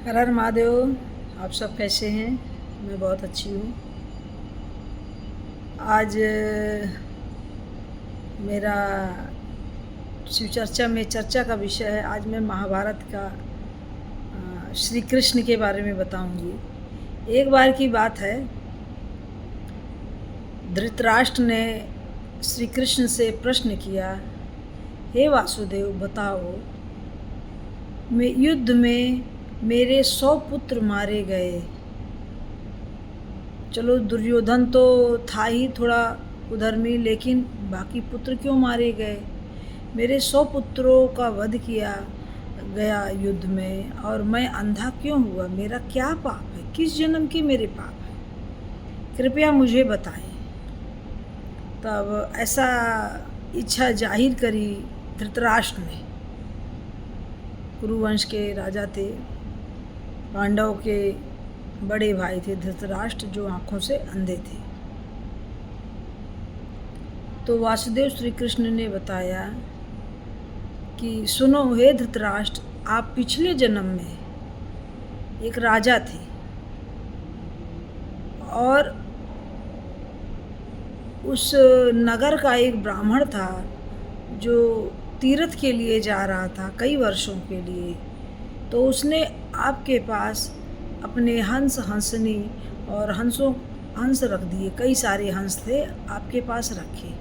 हर हर महादेव। आप सब कैसे हैं? मैं बहुत अच्छी हूँ। आज मेरा शिव चर्चा में चर्चा का विषय है। आज मैं महाभारत का श्री कृष्ण के बारे में बताऊंगी। एक बार की बात है, धृतराष्ट्र ने श्री कृष्ण से प्रश्न किया, हे वासुदेव बताओ, युद्ध में मेरे 100 पुत्र मारे गए। चलो दुर्योधन तो था ही थोड़ा कुधर्मी, लेकिन बाकी पुत्र क्यों मारे गए? मेरे 100 पुत्रों का वध किया गया युद्ध में, और मैं अंधा क्यों हुआ? मेरा क्या पाप है? किस जन्म की मेरे पाप है? कृपया मुझे बताएं। तब ऐसा इच्छा जाहिर करी धृतराष्ट्र ने। कुरुवंश के राजा थे, पांडव के बड़े भाई थे धृतराष्ट्र, जो आंखों से अंधे थे। तो वासुदेव श्री कृष्ण ने बताया कि सुनो हे धृतराष्ट्र, आप पिछले जन्म में एक राजा थे और उस नगर का एक ब्राह्मण था जो तीर्थ के लिए जा रहा था कई वर्षों के लिए। तो उसने आपके पास अपने हंसनी और हंस रख दिए। कई सारे हंस थे, आपके पास रखे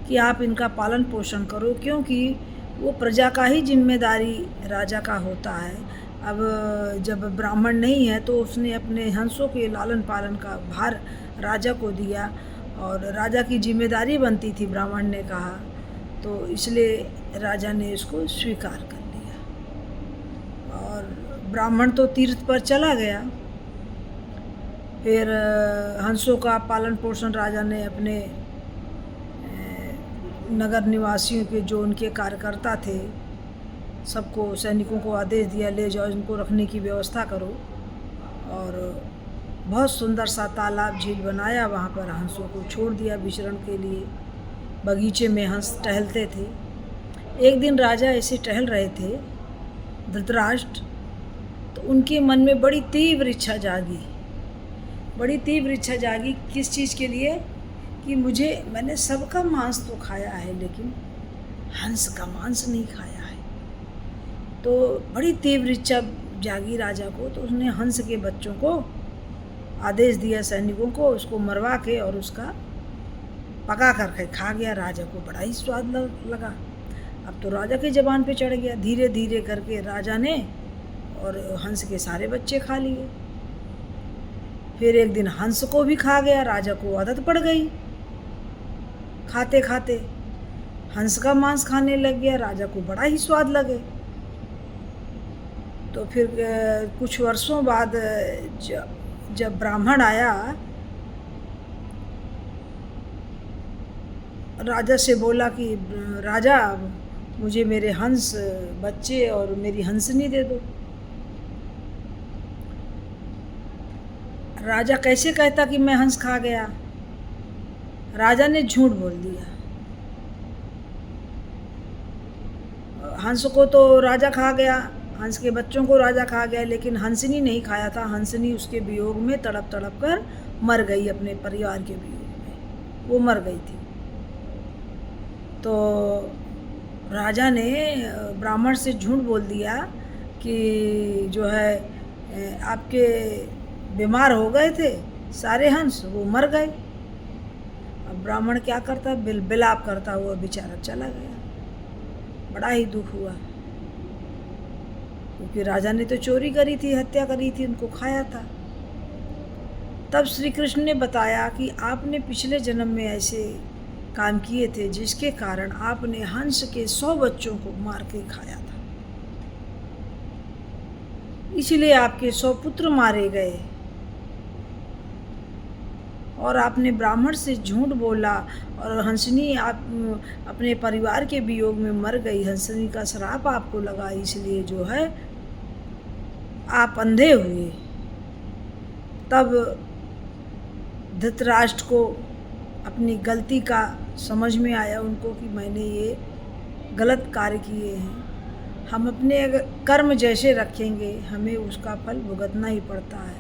कि आप इनका पालन पोषण करो, क्योंकि वो प्रजा का ही जिम्मेदारी राजा का होता है। अब जब ब्राह्मण नहीं है तो उसने अपने हंसों के लालन पालन का भार राजा को दिया, और राजा की जिम्मेदारी बनती थी, ब्राह्मण ने कहा। तो इसलिए राजा ने इसको स्वीकार कर लिया और ब्राह्मण तो तीर्थ पर चला गया। फिर हंसों का पालन पोषण राजा ने अपने नगर निवासियों के, जो उनके कार्यकर्ता थे, सबको, सैनिकों को आदेश दिया, ले जाओ इनको, रखने की व्यवस्था करो। और बहुत सुंदर सा तालाब झील बनाया, वहाँ पर हंसों को छोड़ दिया विचरण के लिए। बगीचे में हंस टहलते थे। एक दिन राजा ऐसे टहल रहे थे, धृतराष्ट्र, तो उनके मन में बड़ी तीव्र इच्छा जागी। बड़ी तीव्र इच्छा जागी किस चीज़ के लिए? कि मैंने सबका मांस तो खाया है, लेकिन हंस का मांस नहीं खाया है। तो बड़ी तीव्र इच्छा जागी राजा को। तो उसने हंस के बच्चों को आदेश दिया, सैनिकों को, उसको मरवा के और उसका पका करके खा गया। राजा को बड़ा ही स्वाद लगा। अब तो राजा की ज़बान पे चढ़ गया। धीरे धीरे करके राजा ने और हंस के सारे बच्चे खा लिए। फिर एक दिन हंस को भी खा गया। राजा को आदत पड़ गई, खाते खाते हंस का मांस खाने लग गया। राजा को बड़ा ही स्वाद लगे। तो फिर कुछ वर्षों बाद जब ब्राह्मण आया, राजा से बोला कि राजा, मुझे मेरे हंस बच्चे और मेरी हंसनी दे दो। राजा कैसे कहता कि मैं हंस खा गया? राजा ने झूठ बोल दिया। हंस को तो राजा खा गया, हंस के बच्चों को राजा खा गया, लेकिन हंसनी नहीं खाया था। हंसनी उसके वियोग में तड़प तड़प कर मर गई, अपने परिवार के वियोग में वो मर गई थी। तो राजा ने ब्राह्मण से झूठ बोल दिया कि जो है आपके बीमार हो गए थे सारे हंस, वो मर गए। अब ब्राह्मण क्या करता? बिलाप करता हुआ बेचारा चला गया। बड़ा ही दुख हुआ, क्योंकि राजा ने तो चोरी करी थी, हत्या करी थी, उनको खाया था। तब श्री कृष्ण ने बताया कि आपने पिछले जन्म में ऐसे काम किए थे, जिसके कारण आपने हंस के 100 बच्चों को मार के खाया था, इसलिए आपके 100 पुत्र मारे गए। और आपने ब्राह्मण से झूठ बोला, और हंसनी आप अपने परिवार के वियोग में मर गई। हंसनी का श्राप आपको लगा, इसलिए जो है आप अंधे हुए। तब धृतराष्ट्र को अपनी गलती का समझ में आया उनको कि मैंने ये गलत कार्य किए हैं, हम अपने अगर कर्म जैसे रखेंगे हमें उसका फल भुगतना ही पड़ता है।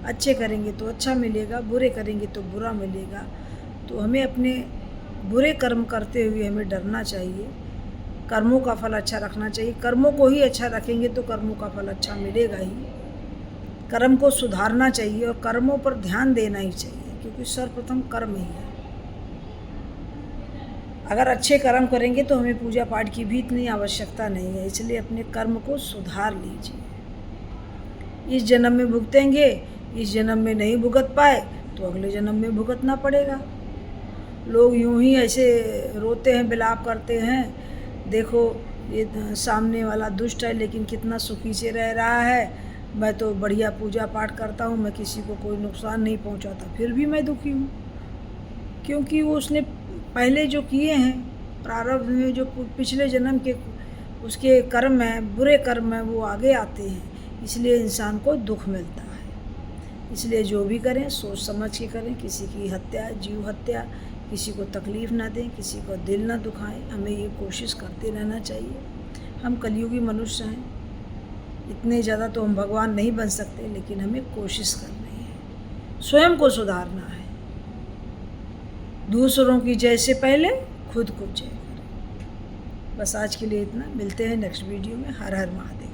अच्छे करेंगे तो अच्छा मिलेगा, बुरे करेंगे तो बुरा मिलेगा। तो हमें अपने बुरे कर्म करते हुए हमें डरना चाहिए, कर्मों का फल अच्छा रखना चाहिए। कर्मों को ही अच्छा रखेंगे तो कर्मों का फल अच्छा मिलेगा ही। कर्म को सुधारना चाहिए और कर्मों पर ध्यान देना ही चाहिए, क्योंकि सर्वप्रथम कर्म ही है। अगर अच्छे कर्म करेंगे तो हमें पूजा पाठ की भी इतनी आवश्यकता नहीं है। इसलिए अपने कर्म को सुधार लीजिए। इस जन्म में भुगतेंगे, इस जन्म में नहीं भुगत पाए तो अगले जन्म में भुगतना पड़ेगा। लोग यूं ही ऐसे रोते हैं, विलाप करते हैं, देखो ये सामने वाला दुष्ट है लेकिन कितना सुखी से रह रहा है, मैं तो बढ़िया पूजा पाठ करता हूँ, मैं किसी को कोई नुकसान नहीं पहुँचाता, फिर भी मैं दुखी हूँ। क्योंकि वो उसने पहले जो किए हैं प्रारब्ध में, जो पिछले जन्म के उसके कर्म हैं, बुरे कर्म हैं, वो आगे आते हैं, इसलिए इंसान को दुख मिलता है। इसलिए जो भी करें सोच समझ के करें, किसी की हत्या, जीव हत्या, किसी को तकलीफ़ ना दें, किसी को दिल ना दुखाएं। हमें ये कोशिश करते रहना चाहिए। हम कलयुगी मनुष्य हैं, इतने ज़्यादा तो हम भगवान नहीं बन सकते, लेकिन हमें कोशिश करनी है, स्वयं को सुधारना है। दूसरों की जय से पहले खुद को जय करें। बस आज के लिए इतना, मिलते हैं नेक्स्ट वीडियो में। हर हर महादेव।